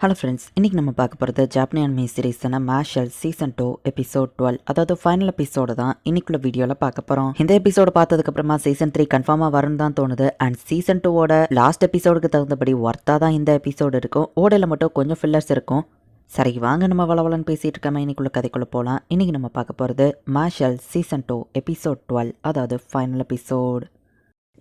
Hello friends, இன்றைக்கி நம்ம பார்க்க போகிறது ஜாப்பனி அனிமே சீரீஸான மார்ஷல் சீசன் 2 எபிசோட் 12, அதாவது ஃபைனல் எபிசோடு தான் இன்னைக்குள்ள வீடியோவில் பார்க்க போகிறோம். இந்த எபிசோடு பார்த்ததுக்கப்புறமா சீசன் 3 கன்ஃபார்மாக வரும்னு தான் தோணுது. அண்ட் சீசன் 2வோட லாஸ்ட் எபிசோடுக்கு தகுந்தபடி ஒர்த்தாக தான் இந்த எபிசோடு இருக்கும். ஓடையில் மட்டும் கொஞ்சம் ஃபில்லர்ஸ் இருக்கும். சரி, வாங்க நம்ம வளவலன்னு பேசிகிட்டு இருக்காம இன்னைக்குள்ள கதைக்குள்ளே போகலாம். இன்றைக்கி நம்ம பார்க்க போகிறது மார்ஷல் சீசன் 2 எபிசோட் 12, அதாவது ஃபைனல் எபிசோடு.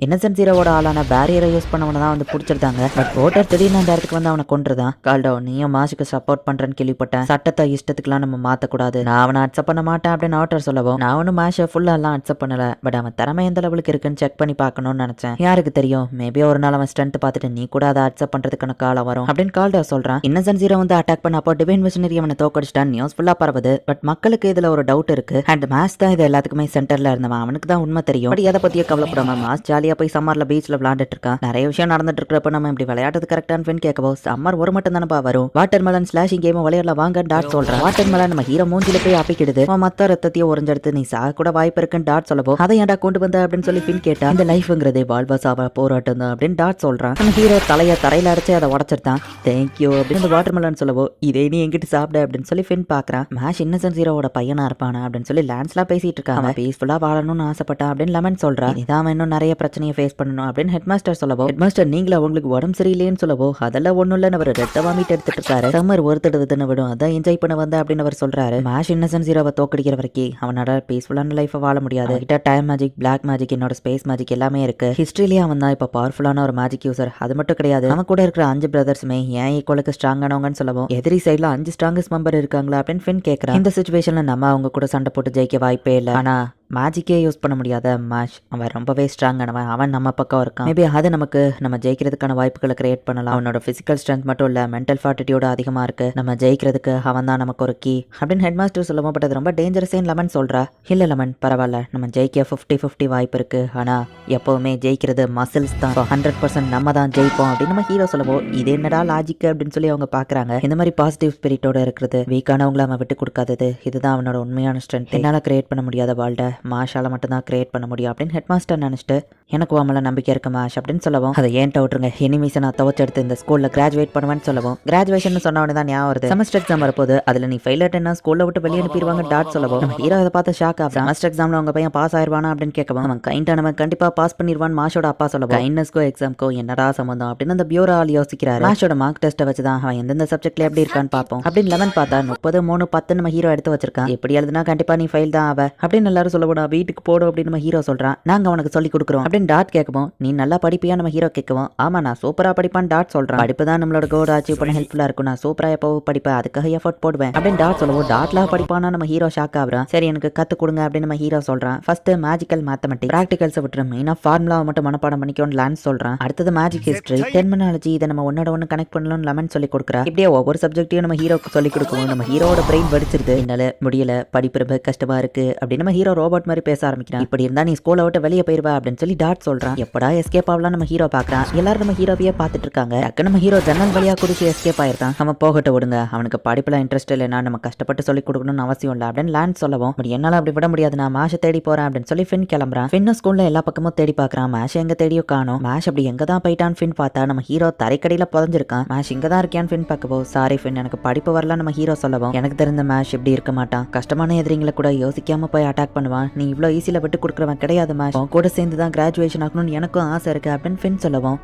இன்னசென்ட் ஜீரோவோட ஆளான பேரியரை யூஸ் பண்ணவனை தான் வந்து பிடிச்சிருந்தாங்க. பட் ஓட்டர் திடீர்னு அந்த இடத்துக்கு வந்து அவனை கொண்டுருதான். கால்டோ, நீயும் மாஷுக்கு சப்போர்ட் பண்றேன்னு கேள்விப்பட்டேன். சட்டத்தை இஷ்டத்துக்குலாம் நம்ம மாற்றக்கூடாது. நான் அவனை அக்செப்ட் பண்ண மாட்டேன் அப்படின்னு ஓட்டர் சொல்லவும், நான் ஒன்றும் மாஷை ஃபுல்லாலாம் அக்செப்ட் பண்ணல. பட் அவன் திறமை எந்த லெவலுக்கு இருக்குன்னு செக் பண்ணி பார்க்கணும்னு நினைச்சேன். யாருக்கு தெரியும், மேபி ஒரு நாள் அவன் ஸ்ட்ரென்த் பார்த்துட்டு நீ கூட அதை அக்செப்ட் பண்றதுக்கான காலம் வரும் அப்படின்னு கால்டோ சொல்றான். இன்னசென்ட் ஜீரோ வந்து அட்டாக் பண்ண அப்போ டிவைன் மிஷனரி அவனை தோக்கடிச்சிட்டான். நியூஸ் ஃபுல்லா பரவுது. பட் மக்களுக்கு இதுல ஒரு டவுட் இருக்கு. அண்ட் மாஸ் தான் இது எல்லாத்துக்குமே சென்டர்ல இருந்தவன். அவனுக்கு தான் உண்மை தெரியும். பட் எதை பத்தியே கவலைப்படாம மாஸ் ஜாலியா போய் சம்மர்ல பீச்ல விளையாண்டுட்டு இருக்கான். நிறைய விஷயம் நடந்துட்டு இருக்கிறப்ப நம்ம இப்படி விளையாடுறது கரெக்டானு கேட்கவோ, சம்மர் ஒரு மட்டும் தானப்பா வரும். வாட்டர் மெலன் ஸ்லாஷிங் கேம் விளையாடல வாங்க டாட் சொல்றான். வாட்டர் மெலன் நம்ம ஹீரோ மூஞ்சில போய் அப்பிக்கிடுது. மத்த ரத்தத்தையும் உறைஞ்செடுத்து நீ சாக கூட வாய்ப்பு இருக்குன்னு டாட் சொல்லவோ, அதை ஏன்டா கொண்டு வந்த அப்படின்னு சொல்லி ஃபின் கேட்டா, இந்த லைஃப்ங்கிறதே வாழ்வா சாவா போராட்டம் தான் அப்படின்னு டாட் சொல்றான். நம்ம ஹீரோ தலைய தரையில அடிச்சு அதை உடச்சிருந்தான். தேங்க்யூ அப்படின்னு அந்த வாட்டர் மெலன் சொல்லவோ, இதே நீ எங்கிட்ட சாப்பிட அப்படின்னு சொல்லி ஃபின் பாக்குறான். மேஷ் இன்னசென்ட் ஜீரோவோட பையனா இருப்பானா அப்படின்னு சொல்லி லான்ஸ்லாம் பேசிட்டு இருக்கான். அவன் பீஸ்ஃபுல்லா வாழணும்னு ஆசைப்பட்டான் அப்படின்னு லெமன் சொல்றான். இதான் அவன் இன்னும் நிறைய பிரச்சனையை ஃபேஸ் பண்ணணும் அப்படின்னு ஹெட்மாஸ்டர் சொல்லவோ, ஹெட்மாஸ்டர் நீங்களா உங்களுக்கு உடம்பு சரியில்லைன்னு சொல்லவோ, அதெல்லாம் ஒண்ணும் இல்ல, அவர் ரெட்ட வாமிட்டு எடுத்துட்டு இருக்காரு. சம்மர் ஒருத்தடுவதுன்னு விடும், அதான் என்ஜாய் பண்ண வந்த அப்படின்னு அவர் சொல்றாரு. மேஷ் இன்னசென்ட் ஜீரோவை தோக்கடிக்கிற வரைக்கும் அவனோட பீஸ்ஃபுல்லான லைஃப் வாழ முடியாது. கிட்ட டைம் மேஜிக், பிளாக் மேஜிக், என்னோட ஸ்பேஸ் மேஜிக் எல்லாமே இருக்கு. ஹிஸ்டரியிலேயே அவன் தான் இப்ப பவர்ஃபுல்லான ஒரு மேஜிக் யூசர். அது மட்டும் கிடையாது, அவன் கூட இருக்கிற 5 பிரதர்ஸுமே ஏன் ஈக்குவலுக்கு ஸ்ட்ராங்கானவங்கன்னு சொல்லவும், எதிரி சைட்ல 5 ஸ்ட்ராங்கஸ்ட் மெம்பர் இருக்காங்களா அப்படின்னு ஃபின் கேட்கறான். இந்த சிச்சுவேஷன்ல நம்ம அவங்க கூட சண்டை போட்டு ஜெயிக்க வாய்ப்பே இல்லை. ஆனா மேஜிக்கே யூஸ் பண்ண முடியாத மேஷ் அவன் ரொம்பவே ஸ்ட்ராங்கானவன். அவன் நம்ம பக்கம் இருக்கான். மேபி அது நமக்கு நம்ம ஜெயிக்கிறதுக்கான வாய்ப்புகளை கிரியேட் பண்ணலாம். அவனோட பிசிக்கல் ஸ்ட்ரென்த் மட்டும் இல்ல, மென்டல் ஃபார்ட்டிடியூட அதிகமா இருக்கு. நம்ம ஜெயிக்கிறதுக்கு அவன் தான் நமக்கு ஒரு கீ அப்படின்னு ஹெட்மாஸ்டர் சொல்லவும், பட் அது ரொம்ப டேஞ்சரஸேன்னு லெமன் சொல்றா. இல்ல லெமன், பரவாயில்ல, நம்ம ஜெயிக்க 50-50 வாய்ப்பு இருக்கு. ஆனா எப்பவுமே ஜெயிக்கிறது மசில்ஸ் தான். 100% நம்ம தான் ஜெயிப்போம் அப்படின்னு நம்ம ஹீரோ சொல்லவும், இது என்னடா லாஜிக் அப்படின்னு சொல்லி அவங்க பாக்குறாங்க. இந்த மாதிரி பாசிட்டிவ் ஸ்பிரிட்டோட இருக்கிறது, வீக்கானவங்களை அவன் விட்டு கொடுக்காதது, இதுதான் அவனோட உண்மையான ஸ்ட்ரென்த். என்னால கிரியேட் பண்ண முடியாத வாழ்ட மாஷால மட்டும்தான் கிரியேட் பண்ண முடியும் அப்படின்னு ஹெட்மாஸ்டர் நினைச்சிட்டு, எனக்கு உன் நம்பிக்கை இருக்கு மாஷ் அப்படின்னு சொல்லவும், அதை ஏன் விட்டுருங்க, எனிமீஸை நான் துவச்செடுத்து இந்த ஸ்கூல்ல கிராஜுவேட் பண்ணுவேன்னு சொல்லவும், கிராஜுவேஷன் சொன்னவனே தான் ஞாபகம் வருது. செமஸ்டர் எக்ஸாம் வரப்போது, அதுல நீ ஃபெயில் ஆயிட்டேன்னா ஸ்கூல்ல விட்டு வெளியே அனுப்பிடுவாங்க டாட் சொல்லவும், நம்ம ஹீரோ அதை பார்த்து ஷாக் ஆகும். செமஸ்டர் எக்ஸாம்ல உங்க பையன் பாஸ் ஆயிருவானா அப்படின்னு கேட்கவும், அவன் கைண்டானவன் கண்டிப்பா பாஸ் பண்ணிடுவான் மாஷோட அப்பா சொல்லவும், கைண்ட்னஸ்க்கோ எக்ஸாம்க்கோ என்னடா சம்பந்தம் அப்படின்னு அந்த பியூரோ ஆள் யோசிக்கிறாரு. மாஷோட மார்க் டெஸ்ட்டை வச்சுதான் அவன் எந்தெந்த சப்ஜெக்ட்ல எப்படி இருக்கான்னு பார்ப்போம் அப்படின்னு லெமன் பார்த்தா 30, 3, 10 நம்ம ஹீரோ எடுத்து வச்சிருக்கான். எப்படி எழுதுனா கண்டிப்பா நீ ஃபெயில் தான் ஆவ அப்படின்னு எல்லாரும் சொல்லவும், வீட்டுக்கு போடும் அப்படின்னு நம்ம ஹீரோ சொல்றான். நாங்க அவனுக்கு சொல்லி கொடுக்குறோம் அப்படின்னு டாட் கேட்கவும், நீ நல்லா படிப்பியா நம்ம ஹீரோ கேட்கவும், ஆமா நான் சூப்பரா படிப்பான்னு டாட் சொல்றான். படிப்பு தான் நம்மளோட கோல் அச்சீவ் பண்ண ஹெல்ப்ஃபுல்லா இருக்கும். நான் சூப்பரா எப்போ படிப்பேன், அதுக்காக எஃபர்ட் போடுவேன் அப்படின்னு டாட் சொல்லவும், டாட்ல படிப்பானா நம்ம ஹீரோ ஷாக் ஆகுறான். சரி எனக்கு கத்து கொடுங்க அப்படின்னு நம்ம ஹீரோ சொல்றான். ஃபர்ஸ்ட் மேஜிக்கல் மேத்தமெட்டிக்ஸ், பிராக்டிகல்ஸ் விட்டுரு, மெயினா ஃபார்முலாவை மட்டும் மனப்பாடம் பண்ணிக்கோன்னு லான்ஸ் சொல்றான். அடுத்தது மேஜிக் ஹிஸ்டரி, டெர்மினாலஜி, இதை நம்ம ஒன்னோட ஒன்று கனெக்ட் பண்ணணும்னு லெமன் சொல்லி கொடுக்குறா. இப்படியே ஒவ்வொரு சப்ஜெக்டையும் நம்ம ஹீரோக்கு சொல்லி கொடுக்கும். நம்ம ஹீரோட பிரெயின் வெடிச்சிருது. என்னால முடியல, படிப்பு ரொம்ப கஷ்டமா இருக்கு அப்படின்னு நம்ம ஹீரோ ரோபோட் மாதிரி பேச ஆரம்பிக்கிறான். இப்படி இருந்தா நீ ஸ்கூலை விட்டு வெளியே போயிருவா அப்படின்னு சொல்லி டாட் சொல்றான். எப்படா எஸ்கேப் ஆகலாம் நம்ம ஹீரோ பாக்குறான். எல்லாரும் நம்ம ஹீரோவையே பார்த்துட்டு இருக்காங்க. டக்கு நம்ம ஹீரோ ஜன்னல் வழியா குடிச்சு எஸ்கேப் ஆயிருக்கான். அவன் போகட்ட விடுங்க, அவனுக்கு படிப்புல இன்ட்ரெஸ்ட் இல்லைன்னா நம்ம கஷ்டப்பட்டு சொல்லி கொடுக்கணும்னு அவசியம் இல்லை அப்படின்னு லான்ஸ் சொல்லவும், பட் என்னால அப்படி விட முடியாது, நான் மேஷை தேடி போறேன் அப்படின்னு சொல்லி ஃபின் கிளம்புறான். ஃபின் ஸ்கூல்ல எல்லா பக்கமும் தேடி பாக்குறான். மேஷ் எங்க தேடியோ காணோம். மேஷ் அப்படி எங்க தான் போயிட்டான்னு ஃபின் பார்த்தா நம்ம ஹீரோ தரைக்கடியில புதஞ்சிருக்கான். மேஷ் இங்க தான் இருக்கியான்னு ஃபின் பார்க்கவோ, சாரி ஃபின் எனக்கு படிப்பு வரல நம்ம ஹீரோ சொல்லவும், எனக்கு தெரிந்த மேஷ் இப்படி இருக்க மாட்டான். கஷ்டமான எதிரிங்களை கூட யோசிக்காம போய் அட்டாக் பண்ணுவான். நீ இவ்வளவு ஈஸியில விட்டு கொடுக்குறவன் கிடையாது மேஷ். கூட சேர்ந்து தான் கிராஜுவேஷன் ஆகணும்னு எனக்கும் ஆசை இருக்கு அப்படின்னு ஃபின் சொல்லவும்,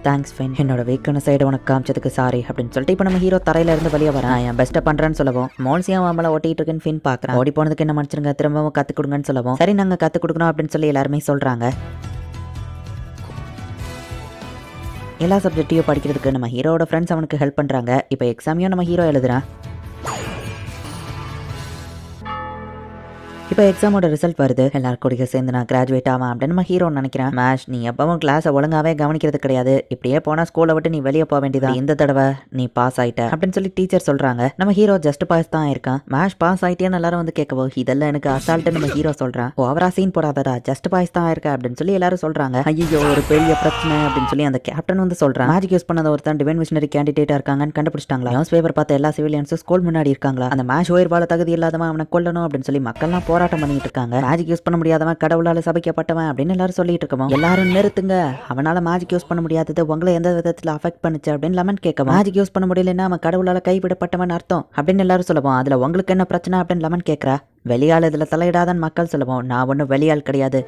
தேங்க்ஸ் ஃபின், என்னோட வீக்கான சைடு உனக்கு காமிச்சதுக்கு சாரி அப்படின்னு சொல்லிட்டு இப்போ நம்ம ஹீரோ தரையில இருந்து வெளியே வரேன். என் பெஸ்ட்டை பண்றேன்னு சொல்லவும், மோல்சியா மாமலை ஓட்டிட்டு இருக்குன்னு ஃபின் பாக்குறேன். ஓடி போனதுக்கு என்ன மன்னிச்சிருங்க, திரும்பவும் கத்து கொடுங்கன்னு சொல்லவும், சரி நாங்க கத்து கொடுக்கணும் அப்படின்னு சொல்லி எல்லாருமே சொல்றாங்க. எல்லா சப்ஜெக்டையும் படிக்கிறதுக்கு நம்ம ஹீரோட ஃப்ரெண்ட்ஸ் அவனுக்கு ஹெல்ப் பண்றாங்க. இப்போ எக்ஸாமையும் நம்ம ஹீரோ எழுதுறான். இப்போ எக்ஸாமோட ரிசல்ட் வருது. எல்லாரும் கூட சேர்ந்து நான் கிராஜுவேட் ஆவேன் அப்படின்னு நம்ம ஹீரோ நினைக்கிறேன். மேஷ், நீ எப்பவும் கிளாஸை ஒழுங்காவே கவனிக்கிறது கிடையாது. இப்படியே போனா ஸ்கூலை விட்டு நீ வெளியே போக வேண்டியதா, இந்த தடவை நீ பாஸ் ஆயிட்ட அப்படின்னு சொல்லி டீச்சர் சொல்றாங்க. நம்ம ஹீரோ ஜஸ்ட் பாஸ் தான் இருக்கான். மேஷ் பாஸ் ஆயிட்டேன்னு எல்லாரும் வந்து கேட்கவோ, இதெல்லாம் எனக்கு அசால்ட்டு நம்ம ஹீரோ சொல்றான். ஓவரா சீன் போடாதடா, ஜஸ்ட் பாஸ் தான் இருக்க அப்படின்னு சொல்லி எல்லாரும் சொல்றாங்க. ஐயோ ஒரு பெரிய பிரச்சனை அப்படின்னு சொல்லி அந்த கேப்டன் வந்து சொல்றான். மேஜிக் யூஸ் பண்ணத ஒருத்தன் டிவைன் மிஷனரி கேண்டிடேட்டா இருக்காங்கன்னு கண்டுபிடிச்சிட்டாங்களா. நியூஸ் பேப்பர் பார்த்த எல்லா சிவிலியன்ஸும் ஸ்கூல் முன்னாடி இருக்காங்களா. அந்த மேஷ் உயிர் வாழ தகுதி இல்லாதவன் அவனை கொல்லணும் அப்படின்னு சொல்லி மக்கள்லாம் போராட்டம் போராட்டம் பண்ணிட்டு இருக்காங்க. மேஜிக் யூஸ் பண்ண முடியாதவன் கடவுளால சபிக்கப்பட்டவன் அப்படின்னு எல்லாரும் சொல்லிட்டு இருக்கோம். எல்லாரும் நிறுத்துங்க, அவனால மேஜிக் யூஸ் பண்ண முடியாதது உங்களை எந்த விதத்துல அஃபெக்ட் பண்ணுச்சு அப்படின்னு லெமன் கேட்க, மேஜிக் யூஸ் பண்ண முடியலன்னா அவன் கடவுளால கைவிடப்பட்டவன் அர்த்தம் அப்படின்னு எல்லாரும் சொல்லுவோம். அதுல உங்களுக்கு என்ன பிரச்சனை அப்படின்னு லெமன் கேட்கறா. வெளியாள் இதில் தலையிடாதன்னு மக்கள் சொல்லுவோம். நான் ஒன்றும் வெளியாள் கிடையாது,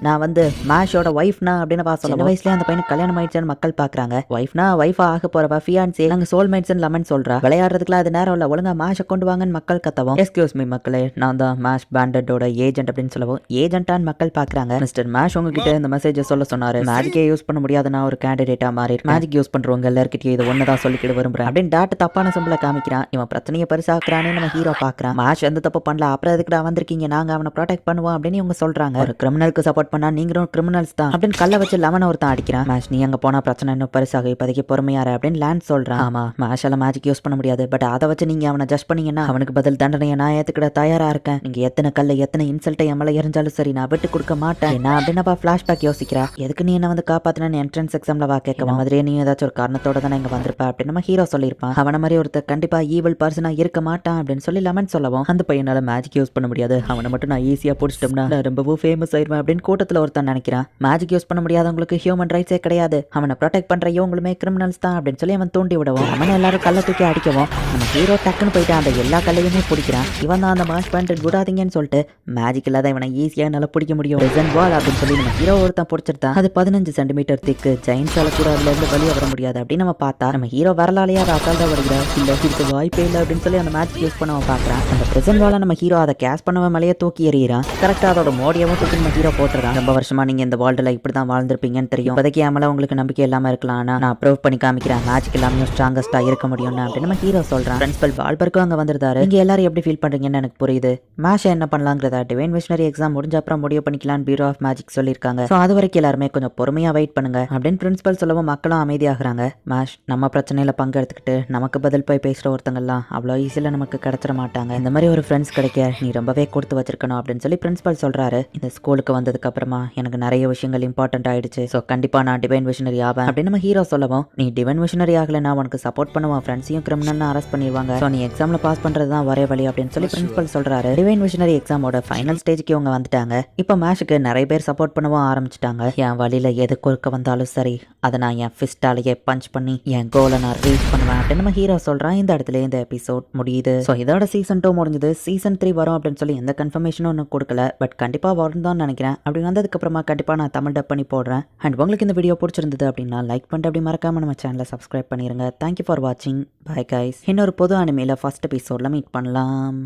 நான் வந்து மேஷோட ஒய்ஃப்னா அப்படின்னு சொல்லுவோம். வயசுலேயே அந்த பையனுக்கு கல்யாணம் ஆயிடுச்சுன்னு மக்கள் பார்க்குறாங்க. ஒய்ஃப்னா ஒய்ஃபா ஆக போறவ ஃபியான்சி, நாங்கள் சோல்மேட்ஸ்ன்னு லெமன் சொல்கிறா. விளையாடுறதுக்குலாம் அது நேரம் இல்லை, ஒழுங்கா மேஷை கொண்டு வாங்கன்னு மக்கள் கத்தவும். எஸ்கியூஸ் மீ மக்களே, நான் தான் மேஷ் பேண்டட்டோட ஏஜென்ட் அப்படின்னு சொல்லுவோம். ஏஜென்ட்டான்னு மக்கள் பார்க்குறாங்க. மிஸ்டர் மேஷ் உங்ககிட்ட இந்த மெசேஜை சொல்ல சொன்னாரு. மேஜிக்கே யூஸ் பண்ண முடியாதுன்னா ஒரு கேண்டிடேட்டா மாறி மேஜிக் யூஸ் பண்றவங்க எல்லாருக்கிட்டே இது ஒன்னதான் சொல்லிக்கிட்டு விரும்புறேன் அப்படின்னு டாட்டு தப்பான சிம்பிளை காமிக்கிறான். இவன் பிரச்சனையை பெருசாக்குறானே நம்ம ஹீரோ பார்க்குறான். மேஷ் எந்த தப்பு பண்ணல, அப்புறம் எதுக்குடா வந்திருக்கீங்க, நாங்க அவனை ப்ரொடெக்ட் பண்ணுவோம் அப்படின்னு இவங்க சொல்றாங்க. ஒரு கிரிமினலுக்கு சப்போர்ட் பண்ணா நீங்களும் கிரிமினல்ஸ் தான் அப்படின்னு கல்ல வச்சு லெமன் ஒருத்தன் அடிக்கிறான். மேஷ் நீ அங்க போனா பிரச்சனை இன்னும் பெருசாக, இப்போதைக்கு பொறுமையாரு அப்படின்னு லேண்ட் சொல்றான். ஆமா, மேஷால மேஜிக் யூஸ் பண்ண முடியாது, பட் அதை வச்சு நீங்க அவனை ஜஸ்ட் பண்ணீங்கன்னா அவனுக்கு பதில் தண்டனையை நான் ஏத்துக்கிட தயாரா இருக்கேன். நீங்க எத்தனை கல்ல எத்தனை இன்சல்ட்டை எம்மல எரிஞ்சாலும் சரி நான் விட்டு கொடுக்க மாட்டேன். என்ன அப்படின்னா பிளாஷ்பேக் யோசிக்கிறா. எதுக்கு நீ என்ன வந்து காப்பாத்தினு என்ட்ரன்ஸ் எக்ஸாம்ல வா கேட்க மாதிரியே நீ ஏதாச்சும் ஒரு காரணத்தோட தானே இங்க வந்திருப்ப அப்படின்னு நம்ம ஹீரோ சொல்லியிருப்பான். அவன மாதிரி ஒருத்தர் கண்டிப்பா ஈவல் பர்சனா இருக்க மாட்டான் அப்படின்னு சொல்லி லெமன் சொல்லவும், அந்த பையனால மேஜிக் யூஸ் பண்ண முடியாது, அவனை மட்டும் நான் ஈஸியா பிடிச்சிட்டோம்னா நான் ரொம்பவும் ஃபேமஸ் ஆயிருவேன் அப்படின்னு கூட்டத்தில் ஒருத்தன் நினைக்கிறான். மேஜிக் யூஸ் பண்ண முடியாதவங்களுக்கு ஹியூமன் ரைட்ஸே கிடையாது, அவனை ப்ரொடெக்ட் பண்ற இவங்களுமே கிரிமினல்ஸ் தான் அப்படின்னு சொல்லி அவன் தூண்டி விடுவோம். அவனை எல்லாரும் கல்ல தூக்கி அடிக்கவும் நம்ம ஹீரோ டக்குன்னு போயிட்டு அந்த எல்லா கல்லையுமே பிடிக்கிறான். இவன் தான் அந்த மாஷ் பேண்ட் விடாதீங்கன்னு சொல்லிட்டு மேஜிக் இல்லாத இவனை ஈஸியா நல்லா பிடிக்க முடியும் வால் அப்படின்னு சொல்லி நம்ம ஹீரோ ஒருத்தன் பிடிச்சிருந்தான். அது 15 சென்டிமீட்டர் திக்கு, ஜெயின்ஸால கூட அதுல இருந்து வெளியே வர முடியாது அப்படின்னு நம்ம பார்த்தா நம்ம ஹீரோ வரலாலையா அதை அசால்ட்டா வருகிறார். இல்ல இதுக்கு வாய்ப்பே இல்லை அப்படின்னு சொல்லி அந்த மேஜிக் யூஸ் பண்ண பார்க்குறான். அந்த பிரசன்ட் வால நம்ம ஹீரோ அதை கேஷ் பண்ணவன் மேலேயே தூக்கி எறிகிறான். கரெக்டாக அதோட மோடியாவும் தூக்கி நம்ம ஹீரோ போட்டுறான். ரொம்ப வருஷமா நீங்க இந்த வேர்ல்டுல இப்படி தான் வாழ்ந்திருப்பீங்கன்னு தெரியும், இப்போதைக்கு மேல உங்களுக்கு நம்பிக்கை இல்லாம இருக்கலாம், ஆனா நான் ப்ரூவ் பண்ணி காமிக்கிறேன் மேஜிக் இல்லாம ஸ்ட்ராங்கஸ்டா இருக்க முடியும் அப்படின்னு நம்ம ஹீரோ சொல்றான். பிரின்சிபல் வால்பர்க்கும் அங்க வந்திருந்தாரு. நீங்க எல்லாரும் எப்படி ஃபீல் பண்றீங்கன்னு எனக்கு புரியுது. மேஷை என்ன பண்ணலாங்கிறத டிவைன் மிஷனரி எக்ஸாம் முடிஞ்ச அப்புறம் முடிவு பண்ணிக்கலாம் பியூரோ ஆஃப் மேஜிக் சொல்லியிருக்காங்க. ஸோ அது வரைக்கும் எல்லாருமே கொஞ்சம் பொறுமையா வெயிட் பண்ணுங்க அப்படின்னு பிரின்சிபல் சொல்லவும் மக்களும் அமைதியாகிறாங்க. மேஷ் நம்ம பிரச்சனையில பங்கு எடுத்துக்கிட்டு நமக்கு பதில் போய் பேசுற ஒருத்தங்கெல்லாம் அவ்வளோ ஈஸியில நமக்கு கிடைச்சிட மாட்டாங்க. இந்த மாதிரி ஒரு ஃப்ரெண்ட்ஸ் கிடைக்க நீ ரொம்பவே கொடுத்து வச்சிருக்கணும் அப்படின்னு சொல்லி பிரின்சிபல் சொல்றாரு. இந்த ஸ்கூலுக்கு வந்ததுக்கு அப்புறமா எனக்கு நிறைய விஷயங்கள் இம்பார்ட்டன்ட் ஆயிடுச்சு. ஸோ கண்டிப்பா நான் டிவைன் விஷனரி ஆவேன் அப்படின்னு நம்ம ஹீரோ சொல்லவும், நீ டிவைன் விஷனரி ஆகல நான் உனக்கு சப்போர்ட் பண்ணுவேன், ஃப்ரெண்ட்ஸையும் கிரிமினல் அரெஸ்ட் பண்ணிடுவாங்க, ஸோ நீ எக்ஸாம்ல பாஸ் பண்றது தான் ஒரே வழி அப்படின்னு சொல்லி பிரின்சிபல் சொல்றாரு. டிவைன் விஷனரி எக்ஸாமோட ஃபைனல் ஸ்டேஜ்க்கு இவங்க வந்துட்டாங்க. இப்போ மேஷுக்கு நிறைய பேர் சப்போர்ட் பண்ணவும் ஆரம்பிச்சிட்டாங்க. என் வழியில எது குறுக்க வந்தாலும் சரி அதை நான் என் ஃபிஸ்டாலேயே பஞ்ச் பண்ணி என் கோலை நான் ரீச் பண்ணுவேன் அப்படின்னு நம்ம ஹீரோ சொல்றான். இந்த இடத்துல இந்த எபிசோட் முடியுது. ஸோ இதோட சீசன் 2 முடிஞ்சது. சீசன் 3 வரும் அப்படின்னு சொல்லி எந்த கன்ஃபர்மேஷனும் ஒன்றும் கொடுக்கல, பட் கண்டிப்பா வரும் தான் நினைக்கிறேன். அப்படி வந்ததுக்கப்புறமா கண்டிப்பா நான் தமிழ் டப் பண்ணி போடுறேன். அண்ட் உங்களுக்கு இந்த வீடியோ பிடிச்சிருந்தது அப்படின்னா லைக் பண்ணிட்டு அப்படி மறக்காம நம்ம சேனலை சப்ஸ்கிரைப் பண்ணிருங்க. தேங்க்யூ ஃபார் வாட்சிங். Bye guys. இன்னொரு பொது அனிமேல ஃபர்ஸ்ட் எபிசோட்ல மீட் பண்ணலாம்.